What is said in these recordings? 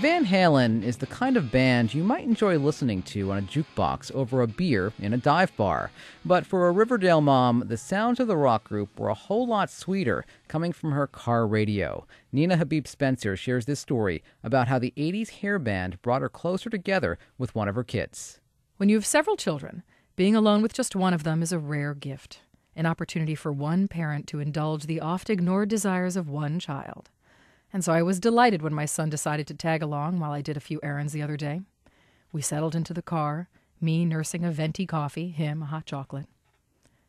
Van Halen is the kind of band you might enjoy listening to on a jukebox over a beer in a dive bar. But for a Riverdale mom, the sounds of the rock group were a whole lot sweeter coming from her car radio. Nina Habib-Spencer shares this story about how the 80s hair band brought her closer together with one of her kids. When you have several children, being alone with just one of them is a rare gift, an opportunity for one parent to indulge the oft-ignored desires of one child. And so I was delighted when my son decided to tag along while I did a few errands the other day. We settled into the car, me nursing a venti coffee, him a hot chocolate.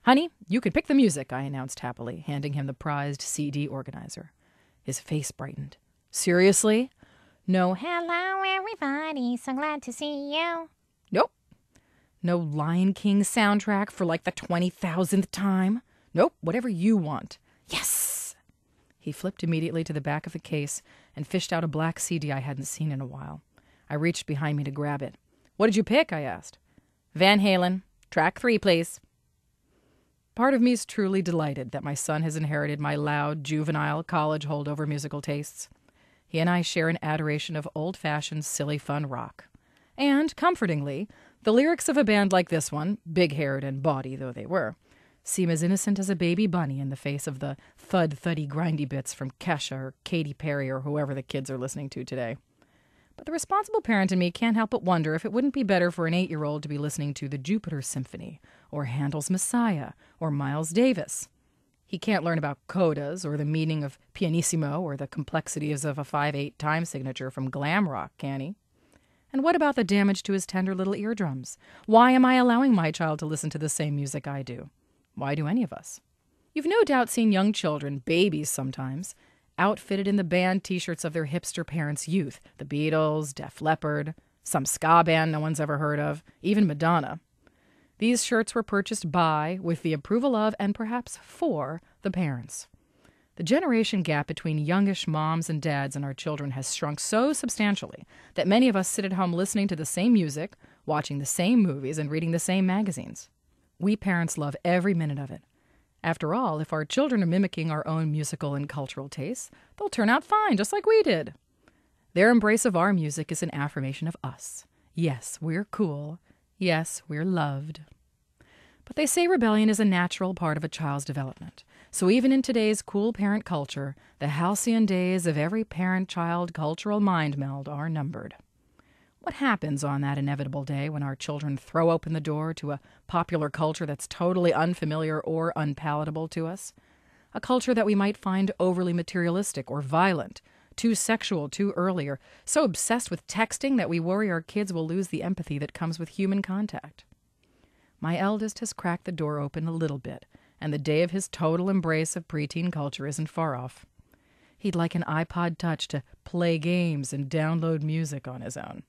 "Honey, you can pick the music," I announced happily, handing him the prized CD organizer. His face brightened. "Seriously? No, Hello, everybody. So glad to see you. nope. No Lion King soundtrack for like the 20,000th time? Nope, whatever you want." "Yes!" He flipped immediately to the back of the case and fished out a black CD I hadn't seen in a while. I reached behind me to grab it. "What did you pick?" I asked. "Van Halen. Track 3, please." Part of me is truly delighted that my son has inherited my loud, juvenile, college holdover musical tastes. He and I share an adoration of old-fashioned, silly, fun rock. And, comfortingly, the lyrics of a band like this one, big-haired and bawdy though they were, seem as innocent as a baby bunny in the face of the thud-thuddy grindy bits from Kesha or Katy Perry or whoever the kids are listening to today. But the responsible parent in me can't help but wonder if it wouldn't be better for an 8-year-old to be listening to the Jupiter Symphony, or Handel's Messiah, or Miles Davis. He can't learn about codas, or the meaning of pianissimo, or the complexities of a 5/8 time signature from glam rock, can he? And what about the damage to his tender little eardrums? Why am I allowing my child to listen to the same music I do? Why do any of us? You've no doubt seen young children, babies sometimes, outfitted in the band T-shirts of their hipster parents' youth. The Beatles, Def Leppard, some ska band no one's ever heard of, even Madonna. These shirts were purchased by, with the approval of, and perhaps for, the parents. The generation gap between youngish moms and dads and our children has shrunk so substantially that many of us sit at home listening to the same music, watching the same movies, and reading the same magazines. We parents love every minute of it. After all, if our children are mimicking our own musical and cultural tastes, they'll turn out fine, just like we did. Their embrace of our music is an affirmation of us. Yes, we're cool. Yes, we're loved. But they say rebellion is a natural part of a child's development. So even in today's cool parent culture, the halcyon days of every parent-child cultural mind meld are numbered. What happens on that inevitable day when our children throw open the door to a popular culture that's totally unfamiliar or unpalatable to us? A culture that we might find overly materialistic or violent, too sexual too early, or so obsessed with texting that we worry our kids will lose the empathy that comes with human contact. My eldest has cracked the door open a little bit, and the day of his total embrace of preteen culture isn't far off. He'd like an iPod Touch to play games and download music on his own.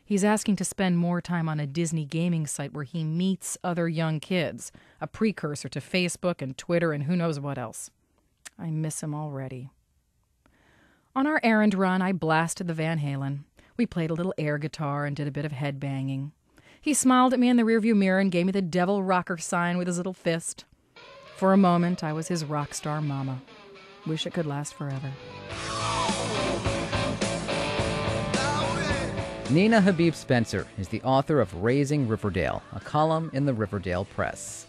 He's asking to spend more time on a Disney gaming site where he meets other young kids, a precursor to Facebook and Twitter and who knows what else. I miss him already. On our errand run, I blasted the Van Halen. We played a little air guitar and did a bit of head banging. He smiled at me in the rearview mirror and gave me the devil rocker sign with his little fist. For a moment, I was his Rockstar Mama. Wish it could last forever. Nina Habib-Spencer is the author of Raising Riverdale, a column in the Riverdale Press.